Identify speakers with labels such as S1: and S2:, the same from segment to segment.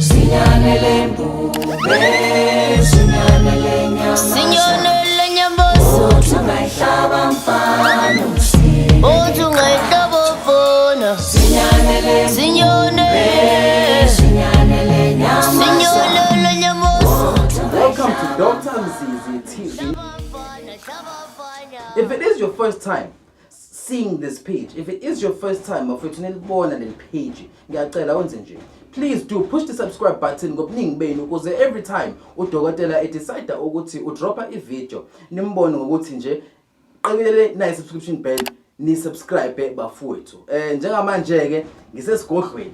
S1: Sinyane mbube, sinyane nyama,
S2: Sinyane nyamboso,
S1: tungayihlaba mfana,
S2: tungayihlaba mfana,
S1: sinyane nyama.
S3: Welcome to Dr. Mzizi TV. If it is your first time seeing this page, if it is your first time of nilibona leli page, ngiyacela wenze nje. Please do push the subscribe button ngobuningi benu ukuze every time udokotela decide ukuthi udropa i-video nimbone ngokuthi nje qekelele na subscription bell ni subscribe bafowethu. Njengamanje ke ngisesigodlweni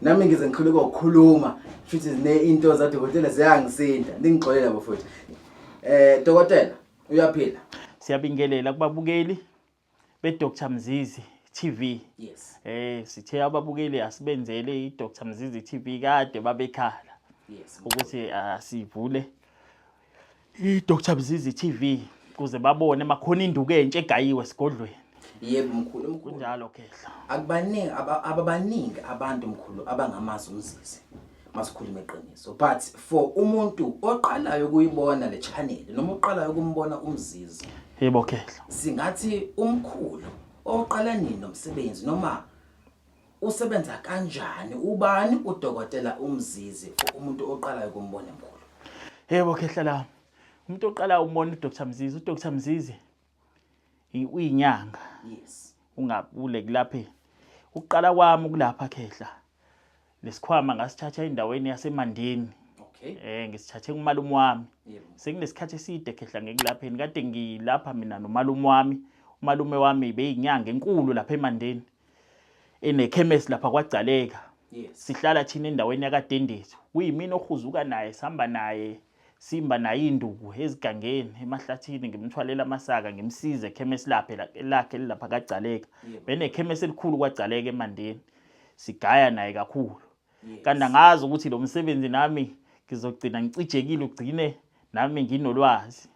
S3: nami ngize ngikhuleka ukukhuluma futhi into zadokotela ziyangisinda ngixolela bafowethu. Dokotela uyaphila?
S4: Siyabingelela kubabukeli beDr Mzizi TV.
S3: Yes.
S4: Sithe ababukeli asibenzele iDr Mzizi TV kade babekhala.
S3: Yes.
S4: Ukuthi asivule iDr Mzizi TV kuze babone makhona induku entshe egayiwe sigodlweni.
S3: Yebo mkhulu
S4: Kunjalo khehla.
S3: Akubaningi ababaningi abantu mkhulu abangamazi umzizi masikhuluma eqiniso, but for umuntu oqalayo ukuyibona le channel noma oqalayo ukumbona umzizi,
S4: Yebo khehla.
S3: singathi umkhulu oqala nini nomsebenzi noma usebenza kanjani, ubani udokotela umzizi for umuntu oqalayo ukumbona mkhulu?
S4: Yebo khehla la. Umuntu oqala umbona uDr Mzizi, uDr Mzizi uyinyanga.
S3: Yes.
S4: Ungabule kulaphe. Uqala kwami kulapha khehla. Lesikhwama ngasithatha endaweni yaseMandeni.
S3: Okay.
S4: Ngisithathe kumalume wami.
S3: Yebo.
S4: Sekunesikhathi eside khehla ngekulapheni kade ngilapha mina nomalume wami. Umalume wami beyinyanga enkulu lapha eMandeni. Enekhemesi lapha kwaGcaleka.
S3: Yes.
S4: Sihlala thina endaweni yakadendethu. Uyimina ohuzuka naye, sihamba naye, simba naye induku ezigangeni emahlathini ngimthwalela amasaka ngimsize ekhemesi lakhe lapha kaGcaleka. Benekhemesi elikhulu kwaGcaleka eMandeni. Sigaya naye kakhulu. Kanti ngazi ukuthi lo msebenzi nami ngizogcina ngicijekile ugcine nami nginolwazi.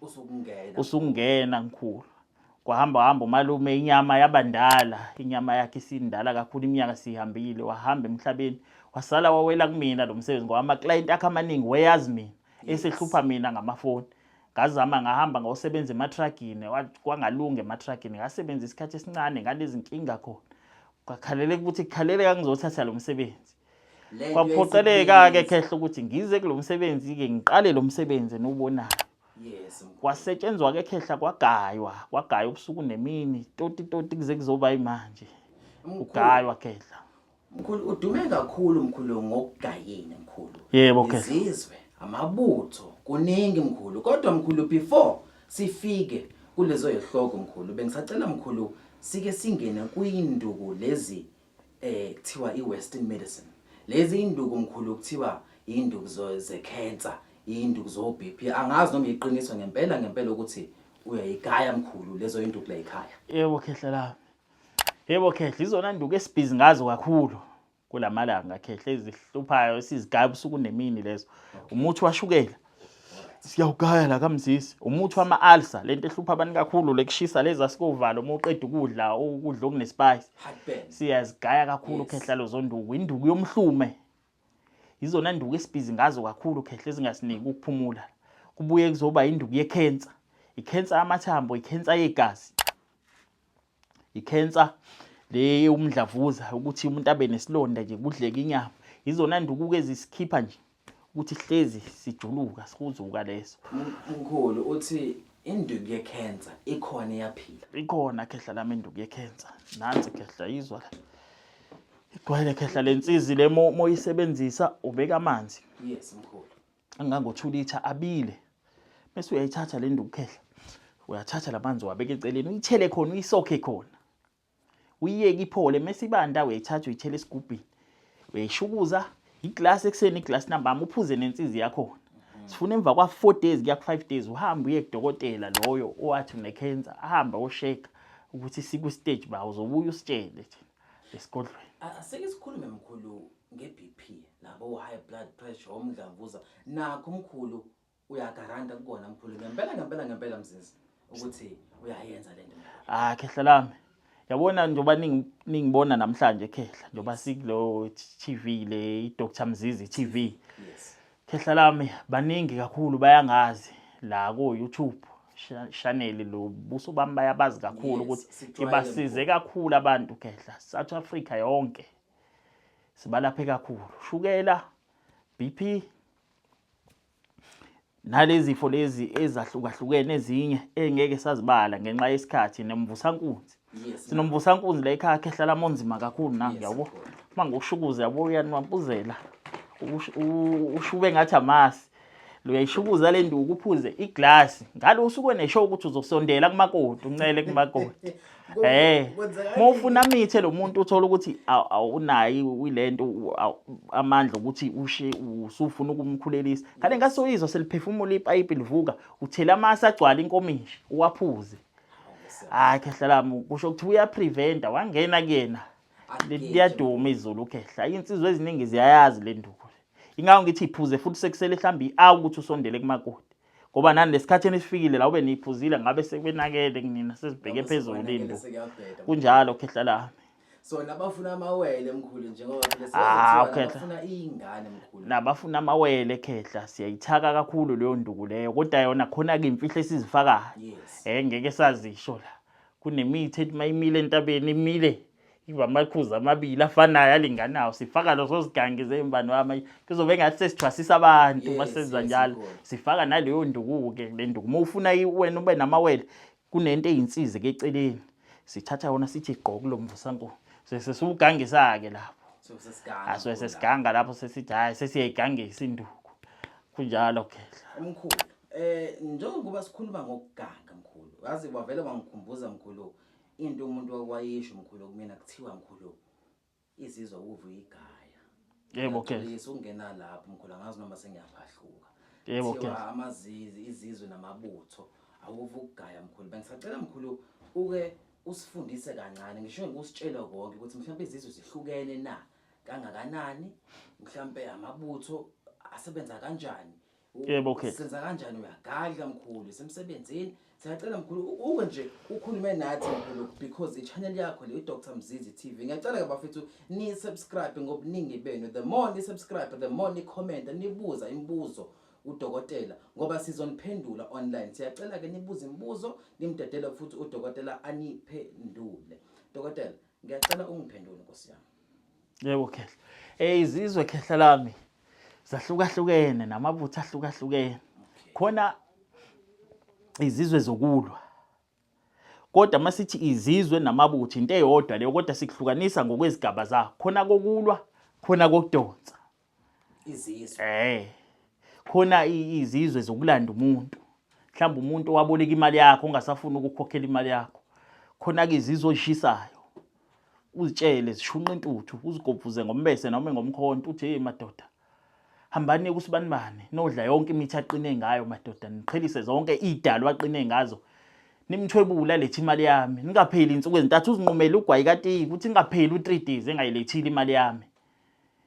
S4: Usungena ngikhulu. Kwahamba umalume inyama yabandala, inyama yakhe isindala kakhulu, iminyaka sihambile, wahamba emhlabeni, wasala wawela kumina lo msebenzi ngoba ama client akhe amaningi wayazi mina, esehlupha mina ngamafoni. Ngazama ngahamba ngosebenza ematragini, kwangalunga ematragini, ngasebenza isikhathi esincane ngalezi inkinga khona. Kwakhalele ukuthi kukhalele ngizothatha lo msebenzi. Kwaphoqeleka ke khehla ukuthi ngize kulo msebenzi ke ngiqale lo msebenzi nobonayo.
S3: Yes.
S4: Kwasetshenzwa ke khehla kwagaywa ubusuku nemini, toti kuze kuzoba imanje. Ugaywa khehla.
S3: Mkhulu udume kakhulu mkhulu ngokugayeni mkhulu.
S4: Yebo khehla.
S3: Izizwe, amabutho, kuningi mkhulu. Kodwa mkhulu before sifike kulezo yehloko mkhulu, bengisacela mkhulu sike singene kuyinduku lezi kuthiwa iWestern medicine. Lezi induku mkhulu kuthiwa induku ze cancer, induku zo BP. Angazi noma iqiniso ngempela ukuthi uyayigaya mkhulu lezo induku la ekhaya.
S4: Yebo khehla la. Yebo khehla izona induku esibhizi ngazo kakhulu kulamalanga khehla ezihluphayo sizigaya ubusuku nemini lezo. Umuthi washukela. Siyawugaya la kaMzisi. Umuthi wama-ulcer, lento ehlupha abantu kakhulu lekushisa leza sikovalo uma uqeda ukudla okunespice. Siyazigaya kakhulu khehla lezo nduku, induku yomhlume. Izona nduku esibhizi ngazo kakhulu khehla ezingasiniki ukuphumula. Kubuye kuzoba induku yecancer. Icancer yamathambo, icancer yegazi. Icancer le umdlavuza ukuthi umuntu abe nesilonda nje kudleka inyama. Izona nduku ezisikhipha nje ukuthi hlezi sijuluka sihuzuka leso.
S3: Mkhulu uthi induku yecancer ikhona yaphila.
S4: Ikhona khehla lami induku yecancer. Nansi khehla izwa la. Igwele khehla lensizi le moyisebenzisa ubeka amanzi.
S3: Yes mkhulu.
S4: Angango 2 liter abile. Bese uyayithatha le nduku khehla. Uyathatha lamanzi wabeka eceleni, uyithele khona, uyisokhe khona. Uyiyeke iphole, mase ibanda uyayithatha uyithele esigubhini. Uyayishukuza iglass ekseni, iglass nambama uphuze nensizi yakho. Sifuna emva kwa 4 days kuya ku 5 days uhamba uye kudokotela loyo owathi une cancer, ahamba osheka ukuthi siku stage ba uzobuya usitshele lesigodlweni.
S3: Aseke sikhulume mkhulu ngeBP labo high blood pressure omdlavuza nakho mkhulu uyagaranta kubona mkhulu ngempela Mzizi ukuthi uyayenza lento.
S4: Khehla lami Yabona njoba ningibona namhlanje khehla njoba sikulo TV le iDr Mzizi TV.
S3: Yes.
S4: Khehla lami baningi kakhulu bayangazi la ku YouTube channel lo buso bami bayabazi kakhulu
S3: Yes,
S4: ukuthi
S3: sijwayele
S4: ibasize kakhulu abantu khehla South Africa yonke. Sibalaphe kakhulu. Shukela, BP nalezi zifo lezi ezahlukahlukene ezinye engeke sazibala ngenxa yesikhathi nemvusankunzi.
S3: Yes.
S4: Sinomvusankunzi la ekhaya khehla lami onzima kakhulu nami
S3: Yes,
S4: yabo.
S3: khona.
S4: Manje ushukuza yabo uyanwampuzela. Ushube ngathi amasi. Lo uyayishukuza le nduku uphuze iglass. Ngalo usuke neshow ukuthi uzosondela kumakoti, uncele kumakoti. Mawufuna mithe lo muntu uthola ukuthi awunayi wilento amandla ukuthi usufuna ukumkhulelisa. Kanti ngasoyizwa seliphefumula ipipe livuka, uthela amasi agcwala inkomishi, uwaphuze. Hayi khehla lami kusho ukuthi uyapreventa wangena kuyena. Liyaduma izulu khehla. Insizwe eziningi ziyayazi le nduku. Ingawo ngithi iphuze futhi sekusele mhlambi ukuthi usondele kumakoti. Ngoba nani lesikhatheni esifikile la ube niphuzile ngabe sekubenakele kunina sesibheke phezulu lindu. Kunjalo khehla lami.
S3: So nabafuna amawele emkhulu njengoba phela
S4: khehla.
S3: bafuna ingane emkhulu.
S4: Nabafuna amawele khehla siyayithaka kakhulu leyo nduku leyo kodwa yona khona ke imfihlo esizifakayo.
S3: Yes.
S4: Ngeke sazisho la. Kunemithi ethi mayimile entabeni imile. Iba amakhuza amabili afanayo alinganayo sifaka lozo zigangi zembani wami kuzobe ngathi sesithwasisa abantu basenza njalo sifaka naleyo nduku ke le nduku mawufuna wena ube namawele kunento eyinsize ke eceleni sithatha yona sithi igqoka lo mvusanko sesugangisa ke lapho
S3: So sesiganga.
S4: sesiganga lapho sesithi hayi sesiyayigangisa induku kunjalo khehla
S3: Mkhulu njengoba sikhuluma ngokuganga mkhulu yazi wavele wangikhumbuza mkhulu into umuntu okwayisho mkhulu kumina kuthiwa mkhulu izizwa uvu igaya.
S4: Yebo ke.
S3: Ungena lapho mkhulu angazi noma sengiyaphahluka.
S4: Yebo ke.
S3: Amazizi izizwe namabutho awuvu ukugaya mkhulu. Bengisacela mkhulu uke usifundise kancane ngisho ngikusitshela konke ukuthi mhlawumbe izizwe zihlukene na kangakanani mhlawumbe amabutho asebenza kanjani.
S4: Yebo ke.
S3: Senza kanjani uyagadla mkhulu semsebenzini siyacela mkhulu uke nje ukhulume nathi mkhulu because i-channel yakho le Dr Mzizi TV ngiyacela ke bafethu ni subscribe ngobuningi benu the more ni subscribe the more ni comment nibuza imibuzo udokotela ngoba sizoniphendula online siyacela ke nibuze imibuzo nimdedele futhi udokotela aniphendule. Dokotela ngiyacela ungiphendule Nkosi yami.
S4: Yebo khehla izizwe khehla lami zahlukahlukene namabutho ahlukahlukene khona izizwe zokulwa kodwa masithi izizwe namabutho into eyodwa leyo kodwa sikuhlukanisa ngokwezigaba zakho khona kokulwa khona kokudonsa
S3: Izizwe
S4: khona izizwe zokulanda umuntu mhlawumbe umuntu owaboleka imali yakho ungasafuna ukukhokhela imali yakho khona ke izizwe ozishisayo uzitshele zishunqa intuthu uzigobhuze ngombese noma ngomkhonto uthi hey madoda hambani kusibanibani nodla yonke imithi aqine ngayo madoda niqhelise zonke idalo aqine ngazo nimthwebula lethi imali yami ningapheli insuku ezintathu uzinqumela ugwayi katiki ukuthi ningapheli u3 days engayilethile imali yami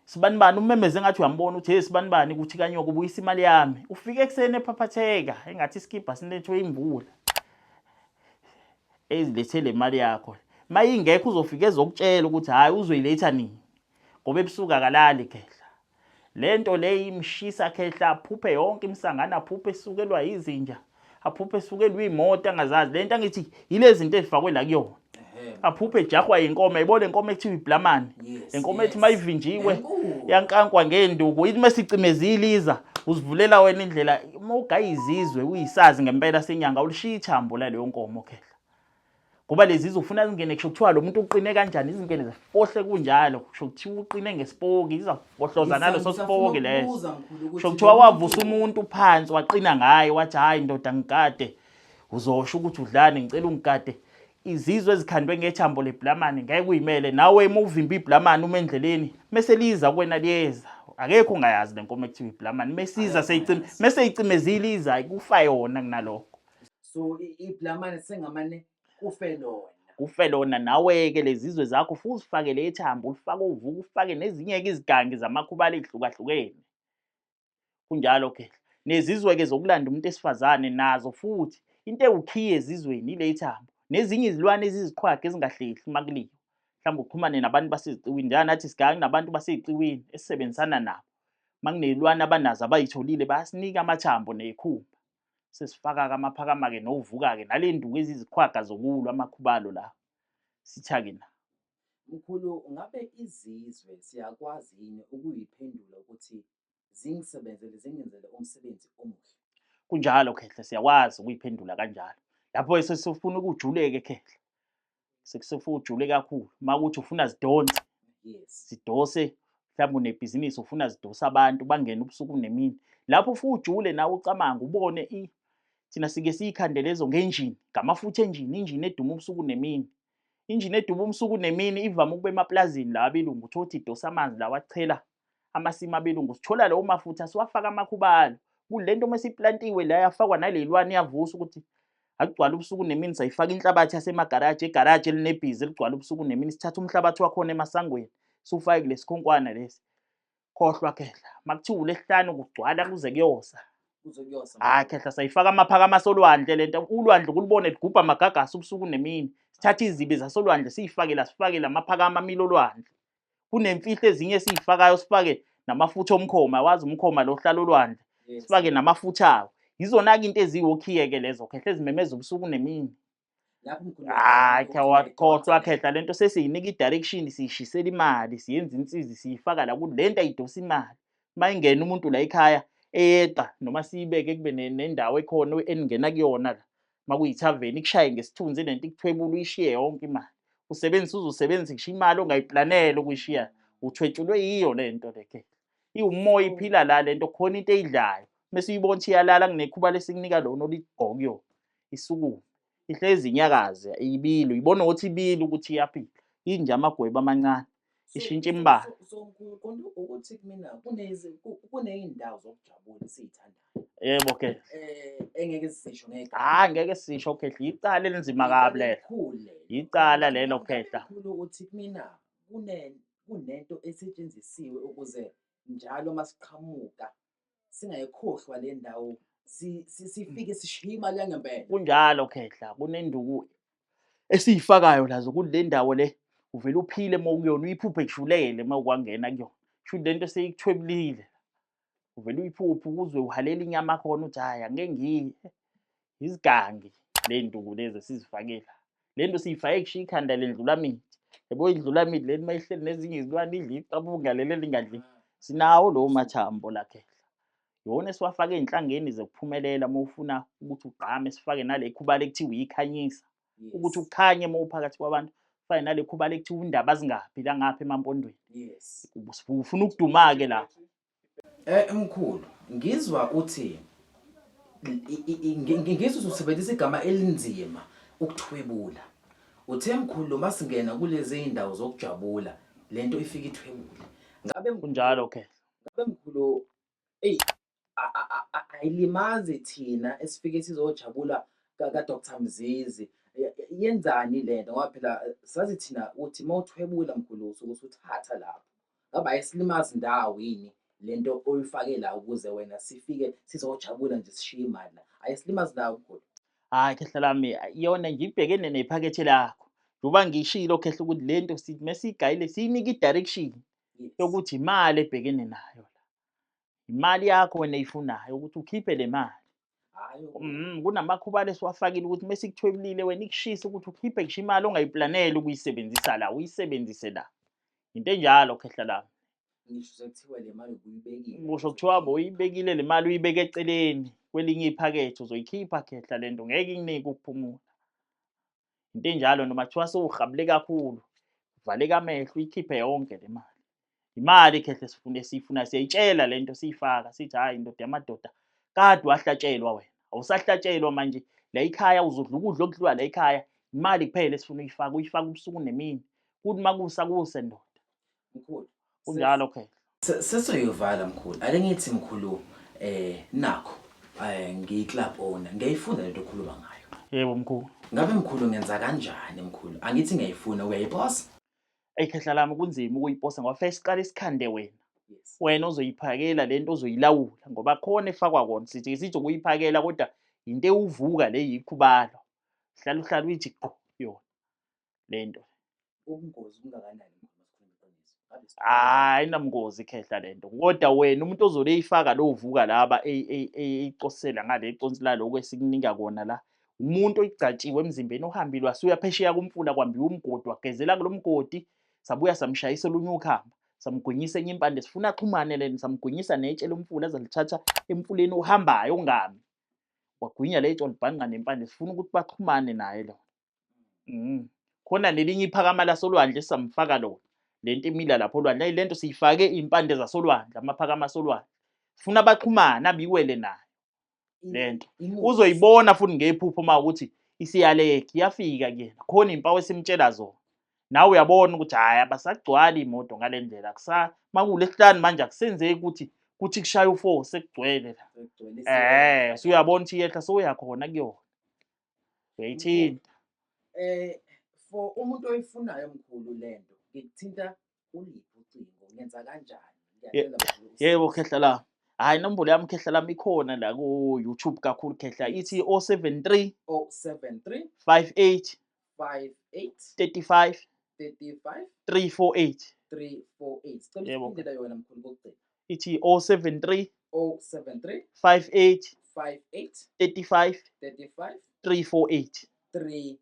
S4: sibanibani umemeze ngathi uyambona uthi hey sibanibani ukuthi kanyoko ubuyisa imali yami ufike eksene ephaphatheka engathi iskipha sinethwe imvula ezilethele imali yakho mayingekho uzofika ezokutshela ukuthi hayi uzoyiletha nini ngoba ebusuka kalali khehla lento le imshisa khehla aphuphe yonke imsangana aphuphe esukelwa izinja aphuphe esukelwa imoto angazazi lento angithi yilezi zinto ezifakwe la kuyona aphuphe ejahwa inkomo ayibona inkomo ethiwa iblamani inkomo ethi mayivinjiwe yankankwa ngenduku ithi mesicimezile iza uzivulela wena indlela mawugaya izizwe uyisazi ngempela senyanga ulishiya ithambo la leyo nkomo khehla ngoba lezi izofuna zingene kusho kuthiwa lo muntu uqine kanjani izingene zifohle kunjalo kusho kuthiwa uqine ngesipoki izafohloza nalo sosipoki leso kusho kuthiwa wavusa umuntu phansi waqina ngaye wathi hayi ndoda ngikade uzosho ukuthi udlane ngicela ungikade izizwe ezikhandwe ngethambo leblamani ngeke uyimele nawe emuvimba iblamani uma endleleni mase liza kwena liyeza akekho ungayazi lenkomo ekuthiwa iblamani mesiza meseyicimezile iza kufa yona kunalokho
S3: so iblamani sengamane
S4: kufe lona nawe ke lezizwe zakho futhi ufake le thambo ufake uvuka ufake nezinye ke izigangi zamakhubala ezihlukahlukene kunjalo ke nezizwe ke zokulanda umuntu esifazane nazo futhi into ewukhiye ezizweni ile thambo nezinye izilwane eziziqhwaga ezingahlehli makuliwa. Mhlawumbe uxhumane nabantu baseziciwini njalo nathi sigaya nabantu baseziciwini esisebenzisana nabo. Makunezilwane abanazo abayitholile bayasinika amathambo nekhumba. Sesifaka-ke amaphakama-ke novuka-ke nale nduku eziziqhwaga zokulwa amakhubalo la. Sitha-ke na.
S3: Mkhulu, ngabe izizwe siyakwazi yini ukuyiphendula ukuthi zingisebenzele zingenzele umsebenzi omuhle?
S4: Kunjalo Khehla, siyakwazi ukuyiphendula kanjalo. Lapho sesifuna ukujuleke Khehla. Sekusefuna ujule kakhulu. Makuthi ufuna zidonse,
S3: Yes.
S4: zidose mhlawumbe unebhizinisi ufuna zidose abantu bangene ubusuku nemini. Lapho ufuna ujule nawe ucamanga ubone thina sike siyikhandele lezo ngenjini, ngamafutha enjini, injini eduma ubusuku nemini. Injini eduma ubusuku nemini ivame ukuba emaplazini la abelungu uthothi idosa amanzi lawa achela amasimu abelungu. Sithola lawo mafutha siwafaka amakhubalo. Kulento mesiplantiwe la yafakwa nalelwane yavusa ukuthi agcwala ubusuku nemini sayifaka inhlabathi yasemagaraji, egaraji elinebhizi eligcwala ubusuku nemini. Sithatha umhlabathi wakhona emasangweni siwufake kulesi khonkwana lesi. Khohlwa Khehla, makuthiwa uLesihlanu kugcwala kuze kuyosa. Hayi Khehla, sayifaka amaphakama asolwandle lento. Ulwandle kulubone ligubha amagagasi ubusuku nemini. Sithatha izibi zasolwandle siyifake la, sifake lamaphakama amilo olwandle. Kunemfihlo ezinye siyifakayo, sifake namafutha omkhoma, wazi umkhoma lo ohlala olwandle. Sifake namafutha awo. Yizona-ke into eziwokhiye-ke lezo Khehla ezimemeza ubusuku nemini.
S3: Lapho mkhulu,
S4: Hayi khawakhohlwa Khehla, lento sesiyinika i-direction siyishisela imali, siyenza insizi siyifaka la ukuthi lento ayidosa imali. Mayingena umuntu la ekhaya eyeqa noma siyibeke kube nendawo ekhona eningena kuyona la. Makuyithaveni ikushaye ngesithunzi lento ikuthwebula uyishiye yonke imali. Uzosebenzisa ngisho imali ongayiplanele ukuyishiya. Uthwetshulwe yiyo lento le Khehla. Iwumoya iphila la lento, khona into eyidlayo. Mase uyibona ukuthi iyalala kunekhuba lesikunika lona oligqoka kuyona. Isukume. Ihlezi inyakaza, ibili, uyibona ukuthi ibili ukuthi iyaphila. Inje amagweba amancane. Ishintsha imbala.
S3: So mkhulu, ukuthi kumina kuney'ndawo zokujabula esiy'thandayo.
S4: Yebo Khehla.
S3: Engeke zisisho ngegama.
S4: Hayi ngeke sisho Khehla, icala elinzima kabi lelo. Icala lelo Khehla.
S3: Mkhulu, ukuthi kumina kunento esetshenzisiwe ukuze njalo masiqhamuka singayikhohlwa le ndawo, sifike sishiye imali yangempela.
S4: Kunjalo Khehla, kunenduku esiyifakayo lazo ukuthi le ndawo le uvele uphile mawukuyona, uyiphuphe kujulele mawukwangena kuyona. Shuthi lento seyikuthwebulile. Uvele uyiphuphe ukuzwe uhalela inyama khona uthi hayi angeke ngiye. Izigangi le nduku lezi sizifakela. Le nto siyifake kushiya ikhanda lendlula mithi. Yabo idlula mithi leli mayihleli nezinye izilwane idla iqabunga leli lingadli. Sinawo lowo mathambo la Khehla. Yona esiwafake ey'nhlangeni zekuphumelela mawufuna ukuthi ugqame, sifake nale khuba lekuthiwa ikhanyisa. Ukuthi ukhanye mawuphakathi kwabantu. Fake nale khuba lekuthiwa undaba zingaphi la ngapha emampondweni.
S3: Yes.
S4: Ufuna ukuduma-ke la.
S3: Mkhulu, ngizwa uthi ngizwe usebenzisa igama elinzima ukuthwebula. Uthe mkhulu masingena kulezi zindawo zokujabula lento ifika ithwebule. Ngabe
S4: Kunjalo Khehla.
S3: ngabe mkhulu ayilimazi thina esifike sizojabula ka Dr. Mzizi. Yenzani lento ngoba phela sazi thina uthi mawuthwebula mkhulu usuke usuthatha lapho. Ngabe ayisilimazi ndawo yini lento oyifake la ukuze wena sifike sizojabula nje sishiye imali la? Ayisilimazi ndawo mkhulu.
S4: Hayi Khehla lami, yona nje ibhekene nephakethe lakho. Njoba ngishilo Khehla ukuthi lento sithi mesigayile siyinika i-direction yokuthi imali ebhekene nayo la. Imali yakho wena eyifunayo ukuthi ukhiphe le mali.
S3: Hayi
S4: Kunamakhuba esiwafakile ukuthi mesikuthwebulile wena ikushisa ukuthi ukhiphe ngisho imali ongayiplanele ukuyisebenzisa la, uyisebenzise la. Into enjalo Khehla lami.
S3: ngisho sekuthiwa le mali ubuyibekile.
S4: Kusho kuthiwa boyibekile le mali uyibeke eceleni kwelinye iphakethe uzoyikhipha Khehla lento ngeke ikunike ukuphumula. Into enjalo noma kuthiwa sewuhabule kakhulu, uvaleke amehlo uyikhiphe yonke le mali. Imali Khehla siyifuna siyayitshela lento siyifaka sithi hayi indoda yamadoda kade wahlatshelwa wena. Awusahlatshelwa manje la ekhaya uzodla ukudla okudliwa la ekhaya. Imali kuphela esifuna uyifaka ubusuku nemini. Kuthi makusa kuse ndoda.
S3: Mkhulu.
S4: Kunjalo Khehla.
S3: Sesoyivala mkhulu. Ake ngithi mkhulu nakho ngiyi-club owner ngiyayifuna lento okhuluma ngayo.
S4: Yebo mkhulu.
S3: Ngabe mkhulu ngenza kanjani mkhulu? Angithi ngiyayifuna uyayiposa?
S4: Khehla lami kunzima ukuyiposa ngoba fanele siqale sikhande wena.
S3: Yes.
S4: Wena ozoyiphakela lento ozoyilawula ngoba khona efakwa kona sithi ukuyiphakela kodwa into ewuvuka le yikhubalo. hlala uyithi qho yona lento.
S3: Ubungozi bungakanani masikhuluma iqiniso? Ngabe
S4: Ayinamngozi ikhehla lento. Kodwa wena umuntu ozole eyifaka lo uvuka laba eyicosela ngale iconsi lalo esikunika kona la. Umuntu oyigcatshiwe emzimbeni ohambile wasuya phesheya kumfula kwambiwa umgodi wagezela kulo mgodi sabuya samshayisela unyukhamba samgwinyisa enye impande sifuna axhumane lena samgwinyisa netshe lomfula ezalithatha emfuleni ohambayo ongami. Wagwinya letshe olibhanqa nempande sifuna ukuthi baxhumane naye lo. Khona nelinye iphakama lasolwandle samfaka lo. Lento imila lapho olwandle ayilento siyifake impande zasolwandle amaphakama asolwandle sifuna baxhumana abiwele nayo lento uzoyibona futhi ngephupho mawukuthi isiyaleke iyafika kuyena khona impawu esimtshela zona nawe uyabona ukuthi hayi abasagcwala imoto ngalendlela makulesihlanu manje akusenzeki ukuthi kushaya u4 sekugcwele la so uyabona ukuthi yehla so uyakhona kuyona uyayithinta
S3: for umuntu oyifunayo mkhulu lento ngithinta uliphi ucingo ngenza kanjani ngiyacela
S4: yebo khehla la hayi inombolo yami khehla lami ikhona la ku YouTube kakhulu khehla ithi 073
S3: 073
S4: 58
S3: 58
S4: 35
S3: 35
S4: 348
S3: 348 sicela uphindela yona mkhulu kokugcina
S4: ithi 073
S3: 073
S4: 58
S3: 58
S4: 35
S3: 35
S4: 348
S3: 348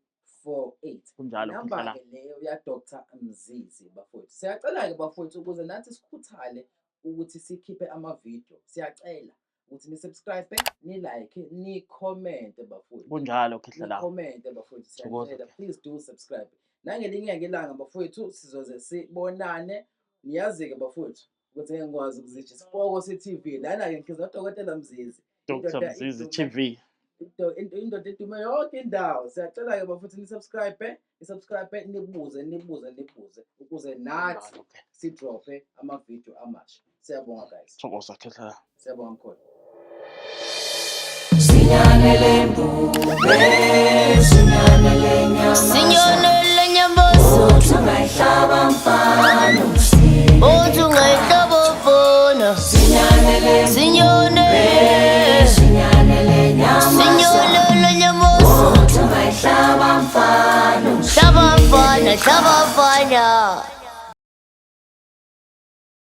S4: kunjalo
S3: namba ke leyo ya Dr. Mzizi bafowethu. Siyacela ke bafowethu ukuze nathi sikhuthale ukuthi sikhiphe ama-video. Siyacela ukuthi ni subscribe, ni like, ni comment bafowethu.
S4: kunjalo khehla la
S3: Comment bafowethu. Siyacela please do subscribe. Nangelinye ilanga bafowethu sizoze sibonane. Niyazi ke bafowethu ukuthi ngikwazi ukuzitsha Sipoko se-TV lana ke ngizwa uDokotela Mzizi.
S4: Dr. Mzizi TV.
S3: Indoda edume yonke indawo. Siyacela ke bafowethu ni subscribe nibuze ukuze nathi sidrophe ama-video amasha. Siyabonga guys.
S4: Thokoza khehla la
S3: Siyabonga mkhulu.
S1: Sinyanele mbube, sinyanele nyama,
S2: Sinyonele nyamboso
S1: tungayihlaba mfana.
S2: Othi ungayihlobo
S1: Sinyanele
S2: Sinyone
S1: sinyanele nyama,
S2: Sinyonele nyamboso
S1: tungayihlaba mfana.
S2: Hlaba mfana